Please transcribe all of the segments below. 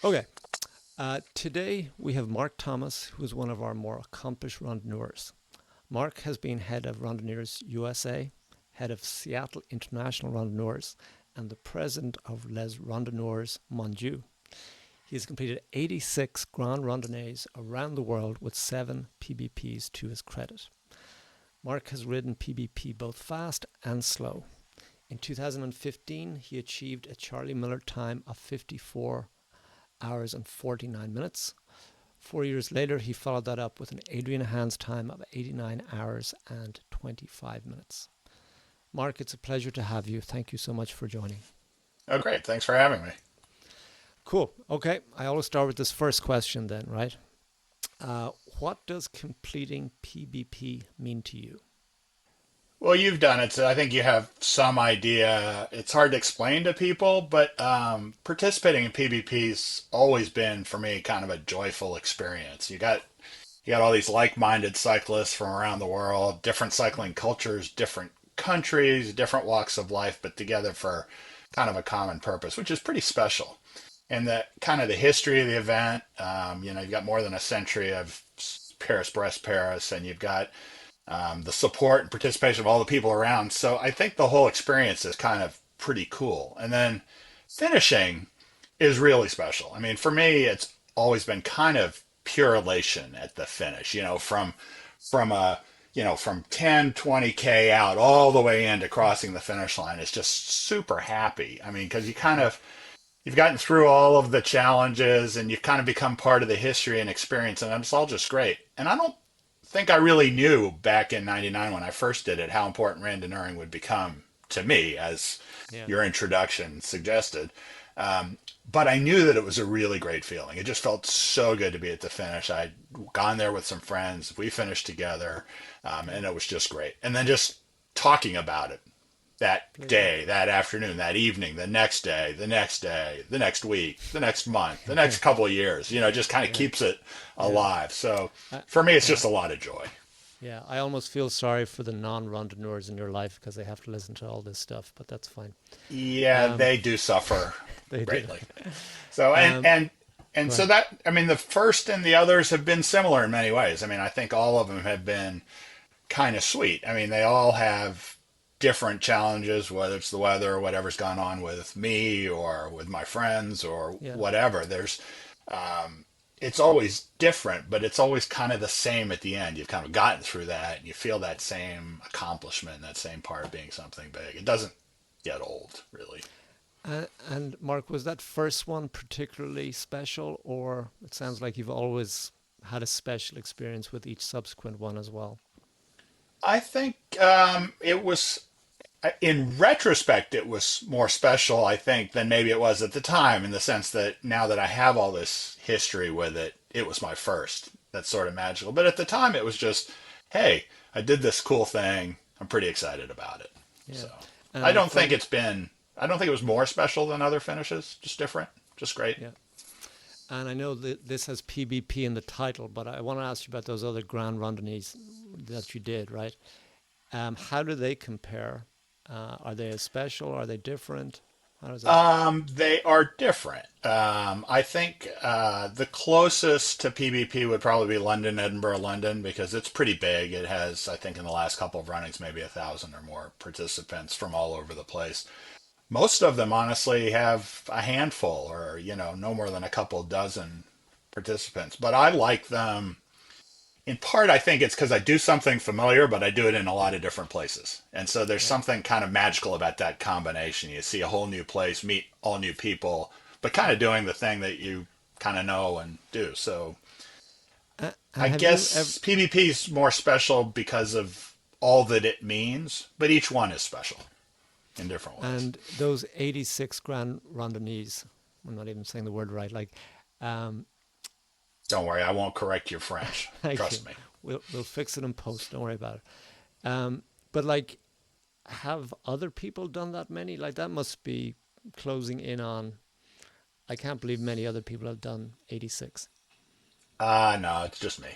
Okay. Today we have Mark Thomas, who is one of our more accomplished randonneurs. Mark has been head of Randonneers USA, head of Seattle International Randonneurs, and the president of Les Randonneurs Mondiaux. He has completed 86 Grand Randonnees around the world with 7 PBPs to his credit. Mark has ridden PBP both fast and slow. In 2015, he achieved a Charly Miller time of 54 hours and 49 minutes. 4 years later, he followed that up with an Adrian time of 89 hours and 25 minutes. Mark, it's a pleasure to have you. Thank you so much for joining. Oh, great. Thanks for having me. Cool. Okay, I always start with this first question then, right? Uh, what does completing PBP mean to you? Well, you've done it, so I think you have some idea. It's hard to explain to people, but participating in PBP's always been for me kind of a joyful experience. You got all these like-minded cyclists from around the world, different cycling cultures, different countries, different walks of life, but together for kind of a common purpose, which is pretty special. And that kind of the history of the event, you've got more than a century of Brest Paris, and you've got the support and participation of all the people around. So I think the whole experience is kind of pretty cool. And then finishing is really special. I mean, for me, it's always been kind of pure elation at the finish, from a, from 10, 20K out all the way into crossing the finish line. It's just super happy. I mean, because you've gotten through all of the challenges and you've kind of become part of the history and experience, and it's all just great. And I don't think I really knew back in '99 when I first did it how important randonneuring would become to me, as Yeah. your introduction suggested. Um, but I knew that it was a really great feeling. It just felt so good to be at the finish. I'd gone there with some friends. We finished together, and it was just great. And then just talking about it that Yeah. day, that afternoon, that evening, the next day, the next day, the next week, the next month, the next couple of years, it just kind of Yeah. keeps it Yeah. alive. So I, for me, it's yeah. just a lot of joy. Yeah. I almost feel sorry for the non-randonneurs in your life because they have to listen to all this stuff, but that's fine. Yeah, Um, they do suffer they do. greatly. So Um, and go so ahead. that I mean the first and the others have been similar in many ways. I mean, I think all of them have been kind of sweet. I mean, they all have different challenges, whether it's the weather or whatever's gone on with me or with my friends or Yeah. whatever. It's always different, but it's always kind of the same at the end. You've kind of gotten through that and you feel that same accomplishment, that same part of being something big. It doesn't get old, really. And Mark, was that first one particularly special, or it sounds like you've always had a special experience with each subsequent one as well? I think it was, in retrospect, it was more special, I think, than maybe it was at the time, in the sense that now that I have all this history with it, it was my first. That's sort of magical. But at the time, it was just, hey, I did this cool thing. I'm pretty excited about it. Yeah. So I And don't think from it's been, I don't think it was more special than other finishes, just different, just great. yeah, and I know that this has PBP in the title, but I want to ask you about those other Grand Randonnees that you did, right? How do they compare? Are they as special? Are they different? How does that? They are different. I think the closest to PBP would probably be London, Edinburgh, London, because it's pretty big. It has, I think, in the last couple of runnings, maybe 1,000 or more participants from all over the place. Most of them, honestly, have a handful or, no more than a couple dozen participants. But I like them in part. I think it's because I do something familiar, but I do it in a lot of different places. And so there's Yeah. something kind of magical about that combination. You see a whole new place, meet all new people, but kind of doing the thing that you kind of know and do. So And I have you ever? guess PvP is more special because of all that it means, but each one is special in different ways. And those 86 Grand Randonnees, I'm not even saying the word right. Um, Don't worry, I won't correct your French. thank you. Trust me. We'll fix it in post. Don't worry about it. But like, have other people done that many? Like that must be closing in on. I can't believe many other people have done 86. No, it's just me.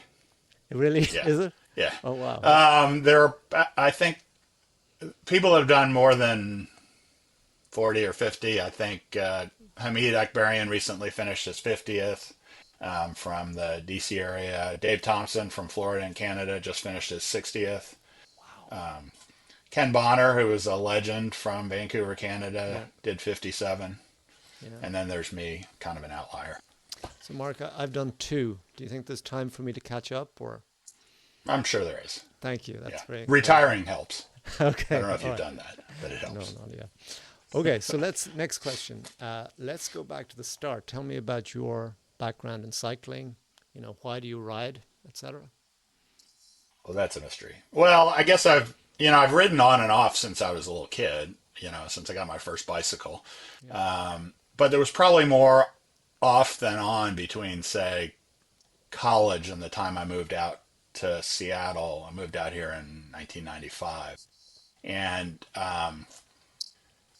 It really Yeah. is it? Yeah. Oh wow. I think people have done more than 40 or 50. I think Hamid Akbarian recently finished his 50th from the DC area. Dave Thompson from Florida and Canada just finished his 60th. Wow. Ken Bonner, who is a legend from Vancouver, Yeah. Canada, did 57. Yeah. And then there's me, kind of an outlier. So, Mark, I've done two. Do you think there's time for me to catch up, or? I'm sure there is. Thank you. Yeah. That's very encouraging. Retiring helps. I Okay. don't know if All you've right. done that, but it No, helps. not yet. Okay. So next question. Let's go back to the start. Tell me about your background in cycling. Why do you ride, etc. Well, that's a mystery. Well, I guess I've ridden on and off since I was a little kid, since I got my first bicycle. Yeah. But there was probably more off than on between, say, college and the time I moved out to Seattle. I moved out here in 1995. And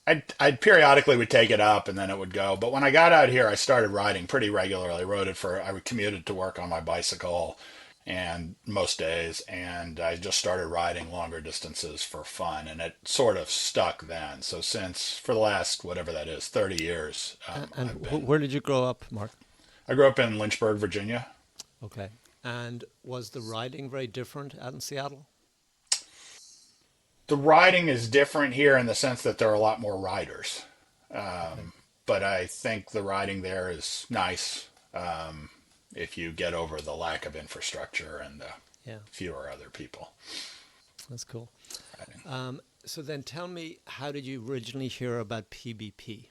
I'd periodically would take it up and then it would go. But when I got out here, I started riding pretty regularly. I commuted to work on my bicycle and most days, and I just started riding longer distances for fun, and it sort of stuck then. So for the last, whatever that is, 30 years, And where did you grow up, Mark? I grew up in Lynchburg, Virginia. Okay. And was the riding very different out in Seattle? The riding is different here in the sense that there are a lot more riders. Okay. But I think the riding there is nice if you get over the lack of infrastructure and the Yeah, fewer other people that's cool. riding. So then tell me, how did you originally hear about PBP?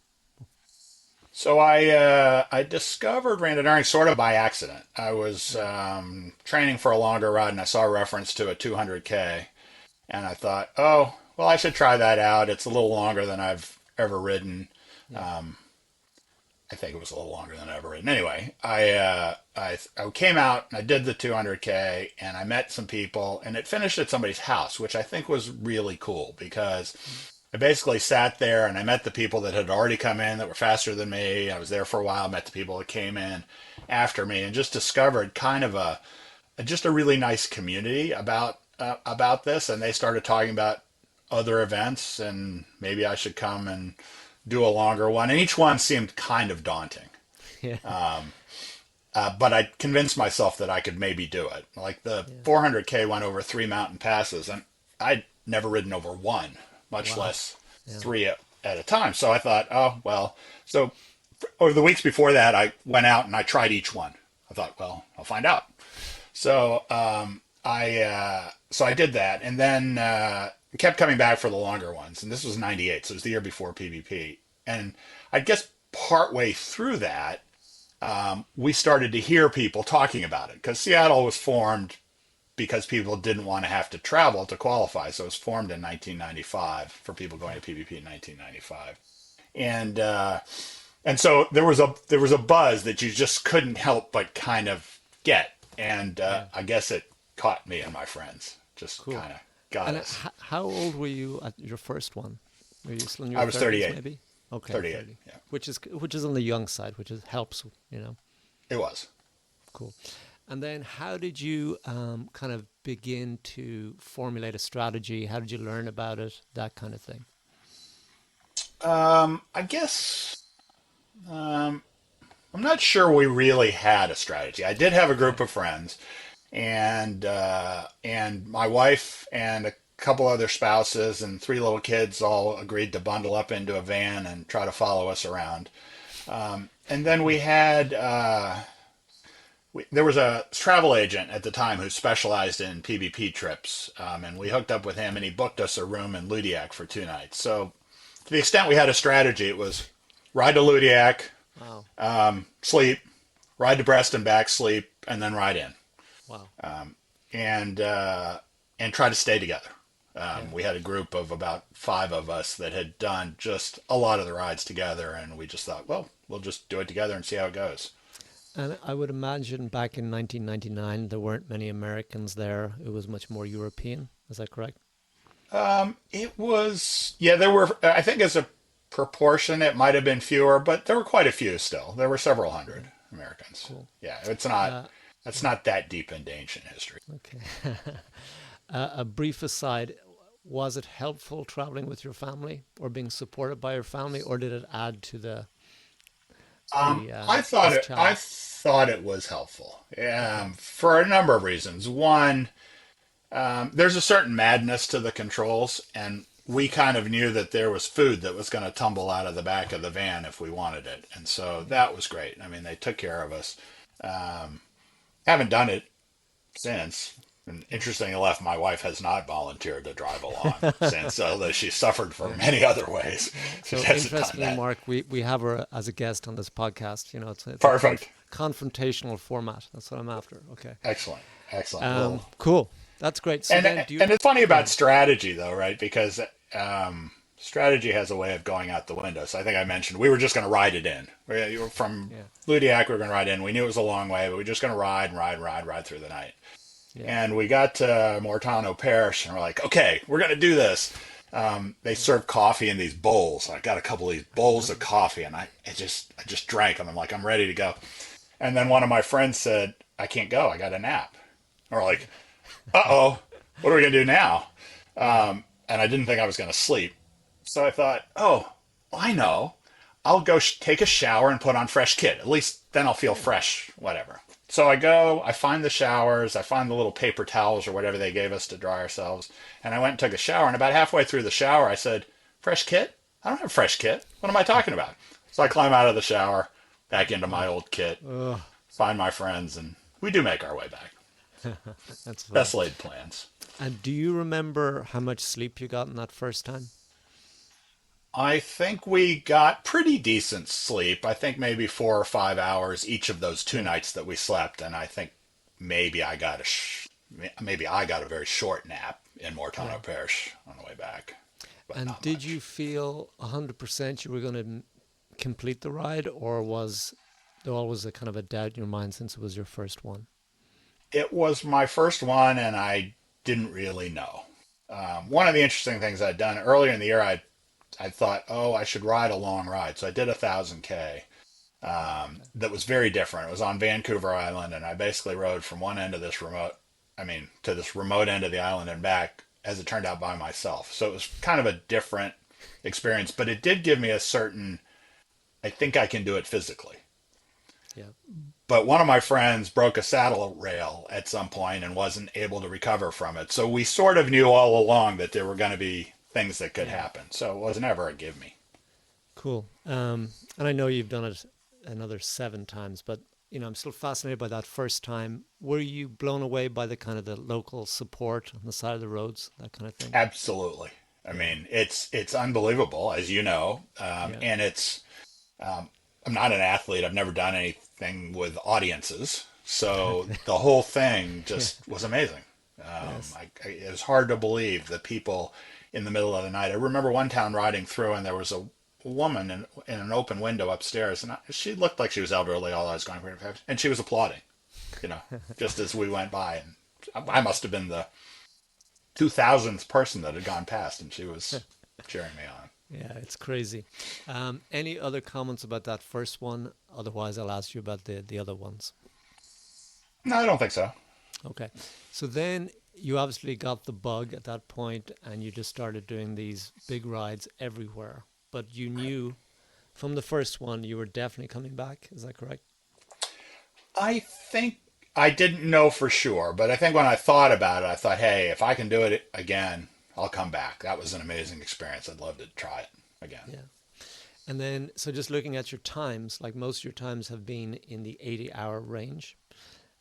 So I discovered randonneuring sort of by accident. I was Yeah. training for a longer ride and I saw a reference to a 200K, and I thought, oh, well, I should try that out. It's a little longer than I've ever ridden. Yeah. Um, I think it was a little longer than I've ever ridden. Anyway, I came out and I did the 200K and I met some people and it finished at somebody's house, which I think was really cool because I basically sat there and I met the people that had already come in that were faster than me. I was there for a while, met the people that came in after me, and just discovered kind of just a really nice community about this. And they started talking about other events and maybe I should come and do a longer one. And each one seemed kind of daunting. Yeah. But I convinced myself that I could maybe do it. Like the Yeah. 400K went over 3 mountain passes, and I'd never ridden over one, much Wow. less Yeah. three at a time. So I thought, oh, well. So over the weeks before that, I went out and I tried each one. I thought, well, I'll find out. So so I did that, and then kept coming back for the longer ones. And this was '98, so it was the year before PBP. And I guess partway through that, we started to hear people talking about it because Seattle was formed because people didn't want to have to travel to qualify. So it was formed in 1995 for people going to PBP in 1995, and so there was a buzz that you just couldn't help but kind of get, and Yeah. I guess it caught me and my friends, just Cool. kind of got And us. how old were you at your first one? Were you still in your I was 30s, 38, maybe? Okay, 38. 30. Yeah, Which is on the young side, which helps, it was. Cool. And then how did you kind of begin to formulate a strategy? How did you learn about it? That kind of thing. I guess I'm not sure we really had a strategy. I did have a Okay. group of friends, and my wife and a couple other spouses and three little kids all agreed to bundle up into a van and try to follow us around. And then we had there was a travel agent at the time who specialized in PBP trips, and we hooked up with him, and he booked us a room in Ludiac for 2 nights. So to the extent we had a strategy, it was ride to Ludiac, Wow. sleep, ride to Brest and back, sleep, and then ride in, Wow. and try to stay together. Yeah. We had a group of about five of us that had done just a lot of the rides together, and we just thought, well, we'll just do it together and see how it goes. And I would imagine back in 1999, there weren't many Americans there. It was much more European. Is that correct? It was, yeah, there were, I think as a proportion, it might have been fewer, but there were quite a few still. There were several Yeah. hundred Americans. Cool. Yeah, Uh, that's not that deep into ancient history. okay. A brief aside, was it helpful traveling with your family or being supported by your family, or did it add to the the I this I challenge? thought it was helpful, Okay. for a number of reasons. One, there's a certain madness to the controls, and we kind of knew that there was food that was going to tumble out of the back of the van if we wanted it, and so Yeah. that was great. I mean, they took care of us. Um, haven't done it since. And Yeah. interestingly enough, my wife has not volunteered to drive along since, although she suffered from many other ways. She So hasn't done interestingly, that. Mark, we have her as a guest on this podcast. You know, it's a Perfect. confrontational format. That's what I'm after. Okay. Excellent. Excellent. Well, Cool. That's great. So and then, do you and it's funny go about ahead? strategy though, right? Because strategy has a way of going out the window. So I think I mentioned we were just going to ride it in. We were from Yeah. Ludiac. We were going to ride in. We knew it was a long way, but we were just going to ride and ride and ride, ride through the night. Yeah. And we got to Mortano Parish, and we're like, okay, we're going to do this. They serve coffee in these bowls. I got a couple of these bowls of coffee, and I just drank them. I'm like, I'm ready to go. And then one of my friends said, I can't go. I got a nap. And we're like, uh-oh, what are we going to do now? Yeah. And I didn't think I was going to sleep. So I thought, oh, I know. I'll go take a shower and put on fresh kit. At least then I'll feel Yeah. fresh, whatever. So I go, I find the showers, I find the little paper towels or whatever they gave us to dry ourselves. And I went and took a shower. And about halfway through the shower, I said, fresh kit? I don't have fresh kit. What am I talking about? So I climb out of the shower, back into my old kit, Ugh, find my friends, and we do make our way back. that's funny. Best laid plans. And do you remember how much sleep you got in that first time? I think we got pretty decent sleep. I think maybe 4 or 5 hours each of those two Yeah. nights that we slept, and I think maybe I got a very short nap in Yeah. Mortano Parish on the way back, but And not did you much. feel 100% you were going to complete the ride, or was there always a kind of a doubt in your mind since it was your first one? It was my first one, and I didn't really know. One of the interesting things I'd done earlier in the year, I thought, oh, I should ride a long ride, so I did 1,000 K. Okay. That was very different. It was on Vancouver Island, and I basically rode from one end of to this remote end of the island and back, as it turned out, by myself. So it was kind of a different experience, but it did give me a certain, I think I can do it physically. Yeah. But one of my friends broke a saddle rail at some point and wasn't able to recover from it. So we sort of knew all along that there were going to be things that could Yeah. happen. So it was never a give me. Cool. And I know you've done it another 7 times, but you know, I'm still fascinated by that first time. Were you blown away by the kind of the local support on the side of the roads, that kind of thing? Absolutely. I Yeah. mean, it's unbelievable, as you know, Yeah. and um, I'm not an athlete. I've never done anything with audiences, so Okay. the whole thing Yeah. just was amazing. Yes. It was hard to believe the people in the middle of the night. I remember one town riding through, and there was a woman in an open window upstairs, and she looked like she was elderly. All I was going for, and she was applauding, just as we went by, and I must have been the 2,000th person that had gone past, and she was cheering me on. Yeah, it's crazy. Any other comments about that first one? Otherwise, I'll ask you about the other ones. No, I don't think so. Okay. So then you obviously got the bug at that point and you just started doing these big rides everywhere. But you knew from the first one you were definitely coming back. Is that correct? I think I didn't know for sure, but I think when I thought about it, I thought, hey, if I can do it again, I'll come back. That was an amazing experience. I'd love to try it again. Yeah. And then, so just looking at your times, like most of your times have been in the 80-hour range.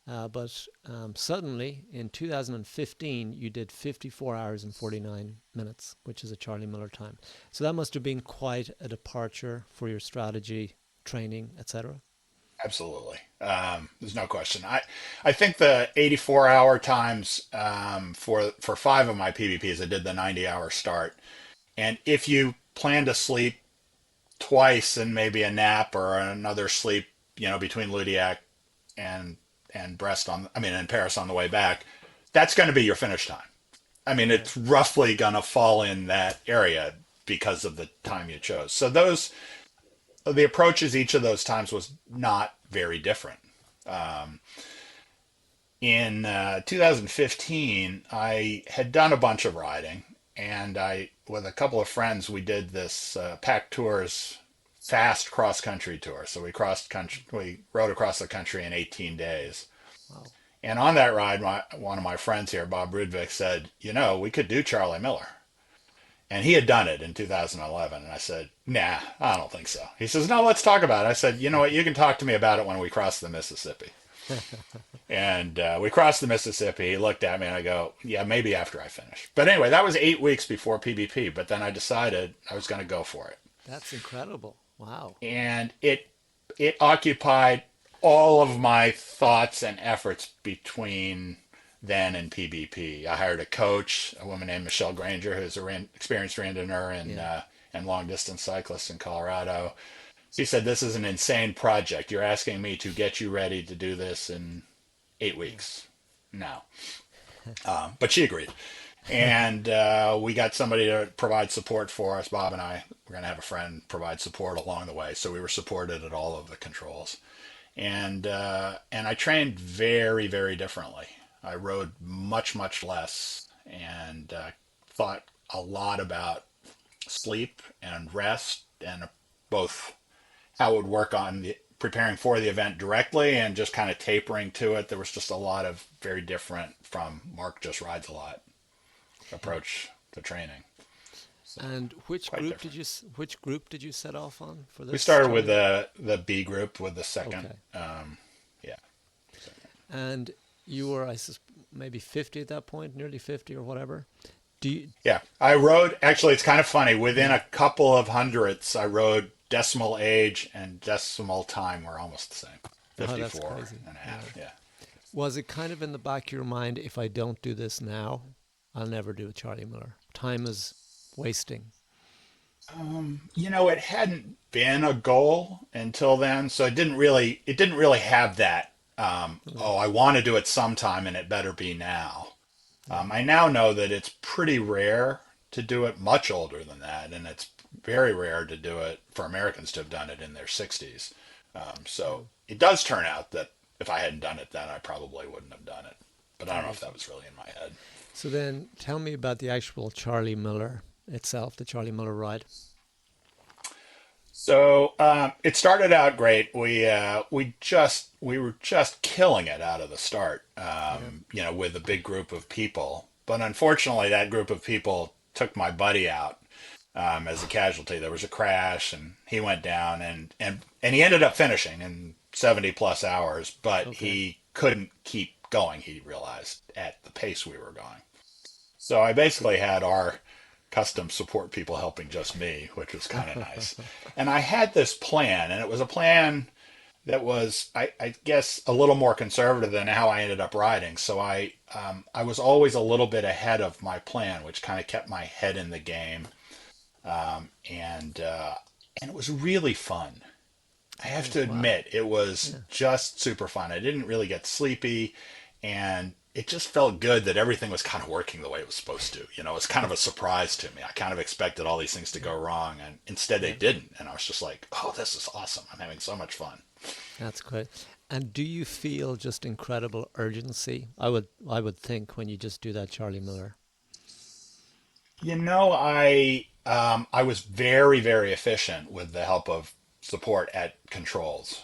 But suddenly in 2015, you did 54 hours and 49 minutes, which is a Charlie Miller time. So that must have been quite a departure for your strategy, training, etc. Absolutely. There's no question. I think the 84-hour times, for five of my PBPs, I did the 90-hour start. And if you plan to sleep twice and maybe a nap or another sleep, between Ludiac and and Paris on the way back, that's going to be your finish time. I mean, Yeah. it's roughly going to fall in that area because of the time you chose. So the approaches each of those times was not very different. Um, in 2015, I had done a bunch of riding, and with a couple of friends, we did this pack tours fast cross country tour. So we rode across the country in 18 days. Wow. And on that ride, one of my friends here, Bob Rudvik, said, we could do Charlie Miller. And he had done it in 2011. And I said, nah, I don't think so. He says, no, let's talk about it. I said, you know what? You can talk to me about it when we cross the Mississippi. And we crossed the Mississippi. He looked at me and I go, yeah, maybe after I finish. But anyway, that was 8 weeks before PBP. But then I decided I was going to go for it. That's incredible. Wow. And it occupied all of my thoughts and efforts between then and PBP. I hired a coach, a woman named Michelle Granger, who's an experienced randonneur Yeah. and long distance cyclist in Colorado. She said, "This is an insane project. You're asking me to get you ready to do this in 8 weeks." No, but she agreed. And we got somebody to provide support for us. Bob and I were going to have a friend provide support along the way, so we were supported at all of the controls. And I trained very, very differently. I rode much less and thought a lot about sleep and rest and both how it would work on preparing for the event directly and just kind of tapering to it. There was just a lot of very different from Mark just rides a lot approach to training. So And quite different. which group did you set off on for We this, started with Charlie? the B group with the second. Okay. Yeah. Second. And you were, maybe 50 at that point, nearly 50 or whatever. Do you, Yeah. I rode, actually, it's kind of funny. Within yeah. a couple of hundredths, I rode decimal age and decimal time were almost the same. Oh, that's 54 crazy. and a Yeah. half. Yeah. Was it kind of in the back of your mind, if I don't do this now, I'll never do a Charlie Miller? Time is wasting. It hadn't been a goal until then, so it didn't really have that. Yeah. Oh, I want to do it sometime, and it better be now. Yeah. I now know that it's pretty rare to do it much older than that, and it's very rare to do it for Americans to have done it in their 60s. So True. it does turn out that if I hadn't done it then, I probably wouldn't have done it. But I don't know if that Amazing. was really in my head. So then tell me about the actual Charlie Miller itself, the Charlie Miller ride. So it started out great. We were just killing it out of the start, Yeah. with a big group of people. But unfortunately, that group of people took my buddy out as a casualty. There was a crash, and he went down, and he ended up finishing in 70 plus hours. But Okay. he couldn't keep going. He realized at the pace we were going. So I basically had our custom support people helping just me, which was kind of nice. And I had this plan, and it was a plan that was, I guess, a little more conservative than how I ended up riding. So I was always a little bit ahead of my plan, which kind of kept my head in the game, and it was really fun. I have Okay. to Wow. admit, it was Yeah. just super fun. I didn't really get sleepy, and it just felt good that everything was kind of working the way it was supposed to. It was kind of a surprise to me. I kind of expected all these things to Yeah. go wrong, and instead they Yeah. didn't. And I was just like, oh, this is awesome. I'm having so much fun. That's great. And do you feel just incredible urgency? I would think when you just do that Charlie Miller. I was very, very efficient with the help of support at controls.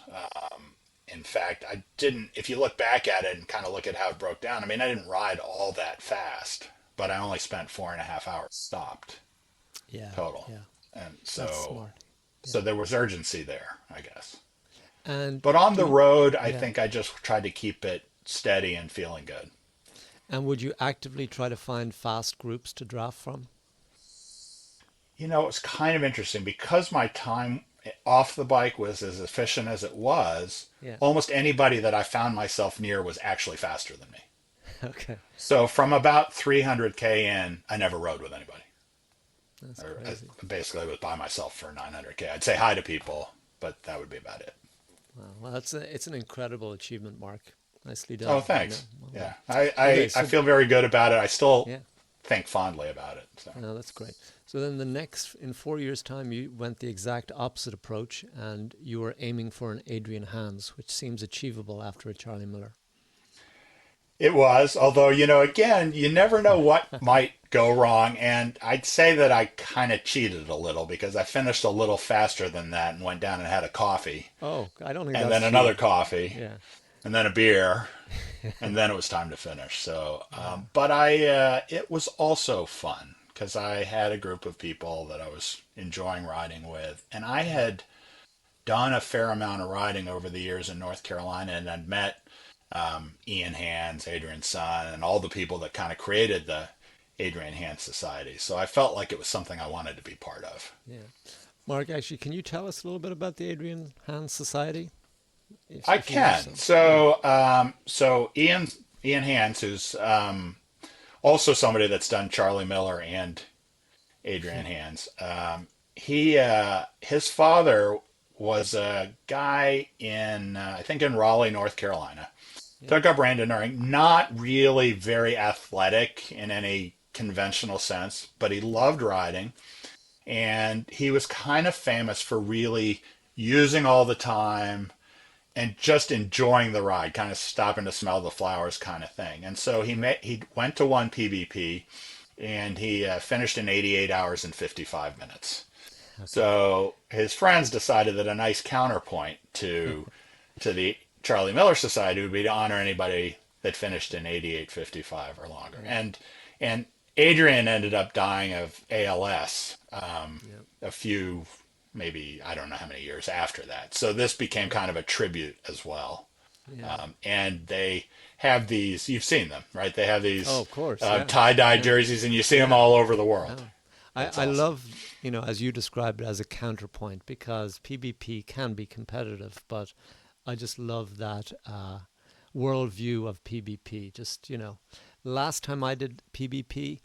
In fact, I didn't, if you look back at it and kind of look at how it broke down, I mean, I didn't ride all that fast, but I only spent 4.5 hours stopped Yeah. total. Yeah. And That's so, smart. so Yeah. there was urgency there, I guess. And But on the do road, I yeah. think I just tried to keep it steady and feeling good. And would you actively try to find fast groups to draft from? It's kind of interesting because my time off the bike was as efficient as it was. Yeah. Almost anybody that I found myself near was actually faster than me. Okay. So from about 300K in, I never rode with anybody. That's Or crazy. basically, I was by myself for 900K. I'd say hi to people, but that would be about it. Wow. Well, it's an incredible achievement, Mark. Nicely Oh, done. thanks. Well, Yeah, I, okay. I, I So feel very good about it. I still yeah. think fondly about it. So. No, that's great. So then in 4 years' time, you went the exact opposite approach, and you were aiming for an Adrian Hands, which seems achievable after a Charlie Miller. It was, although, again, you never know what might go wrong. And I'd say that I kind of cheated a little because I finished a little faster than that and went down and had a coffee Oh, I don't think and that's then another cheating. coffee Yeah. and then a beer. And then it was time to finish. So, Yeah. but it was also fun because I had a group of people that I was enjoying riding with, and I Yeah. had done a fair amount of riding over the years in North Carolina, and I'd met Ian Hands, Adrian's son, and all the people that kind of created the Adrian Hands Society. So I felt like it was something I wanted to be part of. Yeah. Mark, actually, can you tell us a little bit about the Adrian Hand Society, I if you wish can. so? Yeah. So Ian Hands, who's also somebody that's done Charlie Miller and Adrian Hands. His father was a guy in I think in Raleigh, North Carolina. Yeah. Took up randonneuring, not really very athletic in any conventional sense, but he loved riding, and he was kind of famous for really using all the time and just enjoying the ride, kind of stopping to smell the flowers, kind of thing. And so he went to one PBP and he finished in 88 hours and 55 minutes. Okay. So his friends decided that a nice counterpoint to the Charlie Miller Society would be to honor anybody that finished in 88:55 or longer. Yeah. And Adrian ended up dying of ALS Yeah. a few, maybe I don't know how many years after that. So this became Yeah. kind of a tribute as well. Yeah. And they have these, you've seen them, right? They have Oh, these of course. Yeah. tie-dye Yeah. jerseys, and you see them Yeah. all over the world. Oh. It's I awesome. love, as you described it as a counterpoint because PBP can be competitive, but I just love that worldview of PBP. Just, last time I did PBP,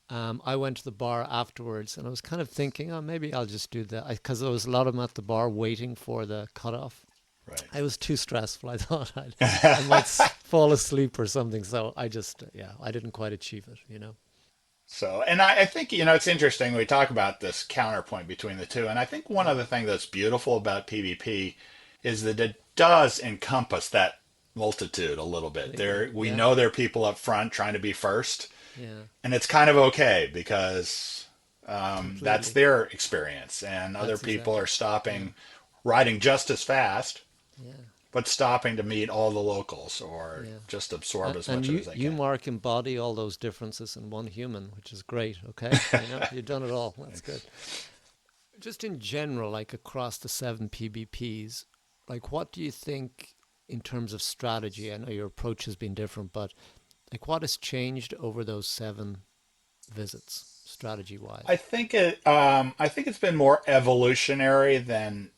I went to the bar afterwards and I was kind of thinking, oh, maybe I'll just do that because there was a lot of them at the bar waiting for the cutoff. Right. I was too stressful. I thought I might fall asleep or something. So I just, yeah, I didn't quite achieve it. So, and I think, it's interesting we talk about this counterpoint between the two. And I think one of Yeah. the things that's beautiful about PvP is that it does encompass that multitude a little bit. We Yeah. know there are people up front trying to be first, Yeah. and it's kind of okay because that's Completely. their experience. And other That's people exactly. are Yeah. stopping, riding just as fast, Yeah. but stopping to meet all the locals or Yeah. just absorb as And much of it you, as they you, can. Mark, embody all those differences in one human, which is great. Okay. You've done it all. That's good. Thanks. Just in general, like across the seven PBPs, like what do you think in terms of strategy? I know your approach has been different, but like what has changed over those seven visits, strategy wise? I think it's been more evolutionary than,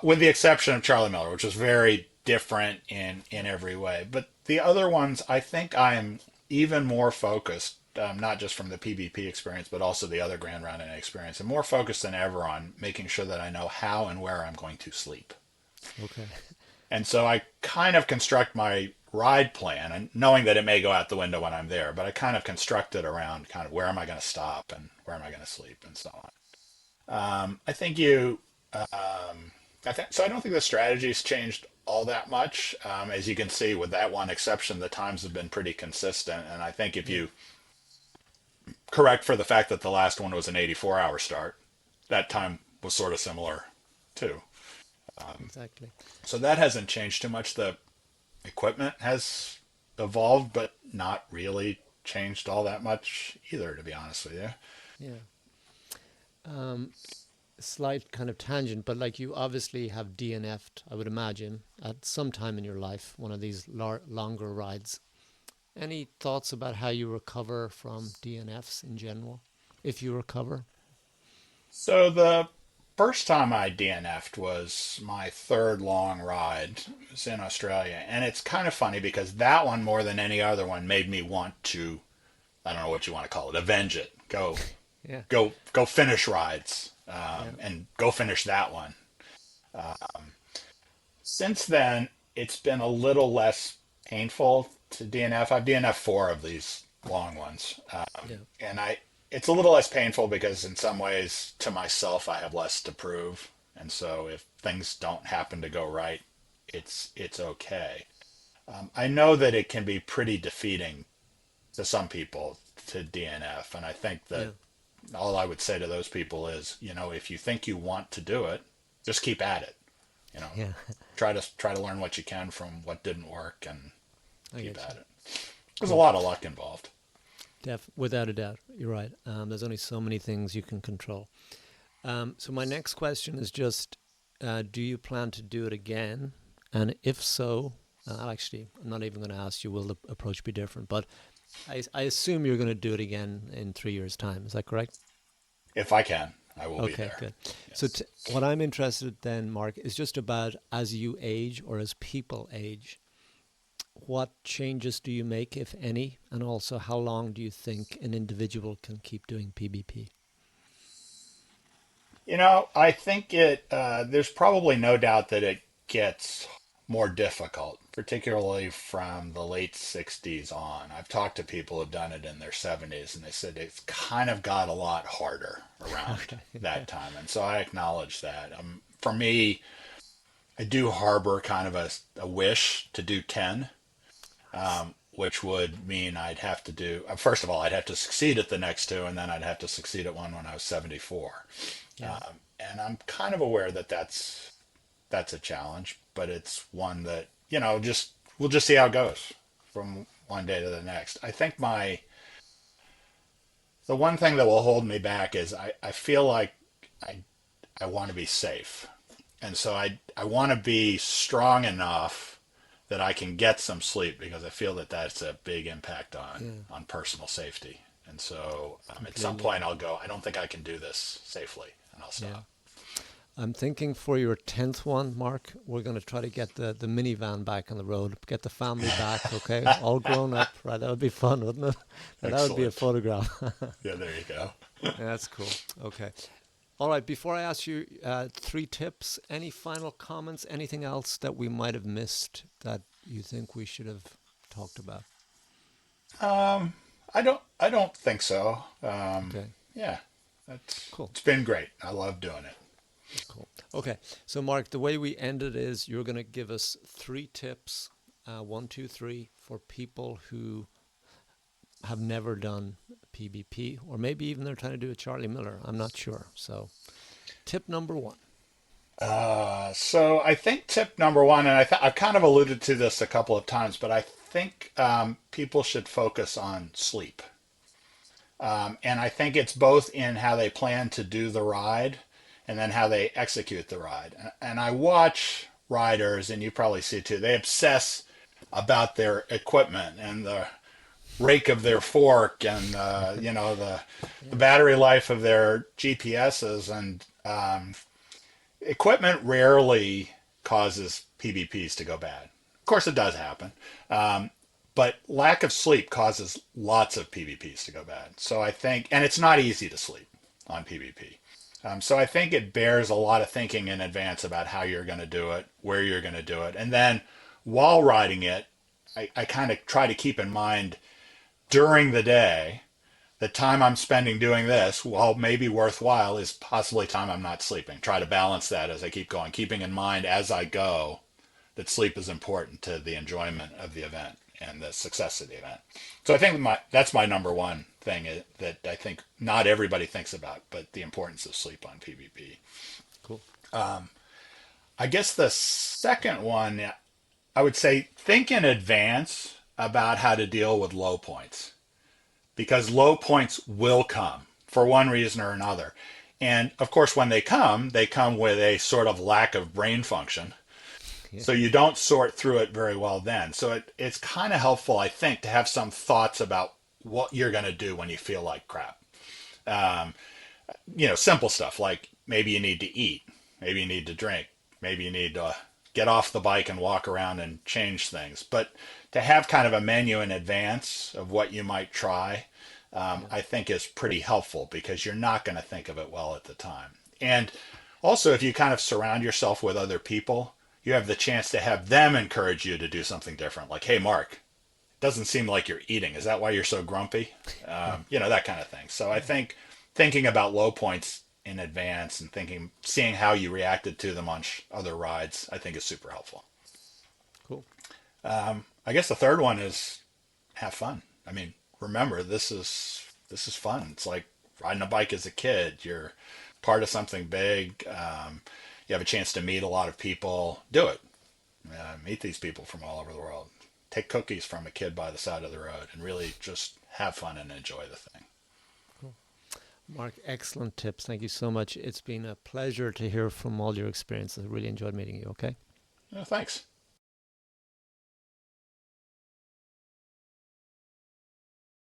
with the exception of Charlie Miller, which was very different in Yeah. every way. But the other ones, I think I am even more focused, not just from the PBP experience, but also the other Grand Rounding experience, and more focused than ever on making sure that I know how and where I'm going to sleep. Okay. And so I kind of construct my ride plan and knowing that it may go out the window when I'm there, but I kind of construct it around kind of where am I going to stop and where am I going to sleep and so on. I think I think so. I don't think the strategy's changed all that much. As you can see, with that one exception, the times have been pretty consistent. And I think if Yeah. you correct for the fact that the last one was an 84-hour start, that time was sort of similar too. Exactly. So that hasn't changed too much. The equipment has evolved, but not really changed all that much either, to be honest with you. Yeah. Um, Slight kind of tangent, but like you obviously have DNF'd, I would imagine, at some time in your life, one of these longer rides. Any thoughts about how you recover from DNFs in general, if you recover? So the first time I DNF'd was my third long ride. It was in Australia, and it's kind of funny because that one more than any other one made me want to, I don't know what you want to call it, avenge it. Yeah. Go finish rides, Yeah. and go finish that one. Since then, it's been a little less painful to DNF. I've DNF four of these long ones, Yeah. and it's a little less painful because in some ways to myself I have less to prove, and so if things don't happen to go right, it's okay. I know that it can be pretty defeating to some people to DNF. And I think that Yeah. all I would say to those people is, if you think you want to do it, just keep at it. You know, Yeah. try to learn what you can from what didn't work and I keep get at you. it. There's a Cool. lot of luck involved. Without a doubt, you're right. There's only so many things you can control. So my next question is just, do you plan to do it again? And if so, actually, I'm not even going to ask you, will the approach be different? But I assume you're going to do it again in 3 years' time. Is that correct? If I can, I will be Okay, there. good. So Yes. what I'm interested then, Mark, is just about as you age or as people age, what changes do you make, if any? And also, how long do you think an individual can keep doing PBP? I think there's probably no doubt that it gets more difficult, particularly from the late 60s on. I've talked to people who've done it in their 70s, and they said it's kind of got a lot harder around Okay. that time. And so I acknowledge that. For me, I do harbor kind of a wish to do 10, which would mean I'd have to do, first of all, I'd have to succeed at the next two, and then I'd have to succeed at one when I was 74. Yeah. And I'm kind of aware that that's a challenge, but it's one that, just we'll just see how it goes from one day to the next. I think the one thing that will hold me back is I feel like I I want to be safe. And so I want to be strong enough that I can get some sleep because I feel that that's a big impact Yeah. on personal safety. And so at some Completely. point I'll go, I don't think I can do this safely, and I'll Yeah. stop. I'm thinking for your 10th one, Mark, we're going to try to get the minivan back on the road, get the family back, okay? All grown up, right? That would be fun, wouldn't it? Now, that would be a Excellent. photograph. Yeah, there you go. Yeah, that's cool. Okay. All right. Before I ask you three tips, any final comments, anything else that we might have missed that you think we should have talked about? I don't think so. Okay. Yeah, that's Cool. it's been great. I love doing it. Cool. Okay. So, Mark, the way we end it is you're going to give us three tips, one, two, three, for people who have never done PBP, or maybe even they're trying to do a Charlie Miller. I'm not sure. So, tip number one. So I think tip number one, and I've kind of alluded to this a couple of times, but I think people should focus on sleep. And I think it's both in how they plan to do the ride and then how they execute the ride. And I watch riders, and you probably see too, they obsess about their equipment and the rake of their fork and the Yeah. battery life of their GPSs, and equipment rarely causes PBPs to go bad. Of course, it does happen, but lack of sleep causes lots of PBPs to go bad. So I think, and it's not easy to sleep on PBP. So I think it bears a lot of thinking in advance about how you're going to do it, where you're going to do it, and then while riding it, I kind of try to keep in mind during the day the time I'm spending doing this, while maybe worthwhile, is possibly time I'm not sleeping. Try to balance that as I keep going, keeping in mind as I go that sleep is important to the enjoyment of the event and the success of the event. So I think that's my number one thing that I think not everybody thinks about, but the importance of sleep on PvP. Cool. I guess the second one, I would say think in advance about how to deal with low points, because low points will come for one reason or another. And of course, when they come with a sort of lack of brain function. Yeah. So you don't sort through it very well then. So it's kind of helpful, I think, to have some thoughts about what you're going to do when you feel like crap. Um, Simple stuff like maybe you need to eat, maybe you need to drink, maybe you need to get off the bike and walk around and change things. But to have kind of a menu in advance of what you might try, Yeah. I think is pretty helpful because you're not going to think of it well at the time. And also, if you kind of surround yourself with other people, you have the chance to have them encourage you to do something different. Like, hey, Mark, it doesn't seem like you're eating. Is that why you're so grumpy? Yeah. That kind of thing. So I Yeah. think thinking about low points in advance and seeing how you reacted to them on other rides, I think is super helpful. Cool. I guess the third one is have fun. I mean, remember this is fun. It's like riding a bike as a kid. You're part of something big. You have a chance to meet a lot of people. Do it. Meet these people from all over the world. Take cookies from a kid by the side of the road and really just have fun and enjoy the thing. Cool. Mark, excellent tips. Thank you so much. It's been a pleasure to hear from all your experiences. I really enjoyed meeting you. Okay. Yeah, thanks.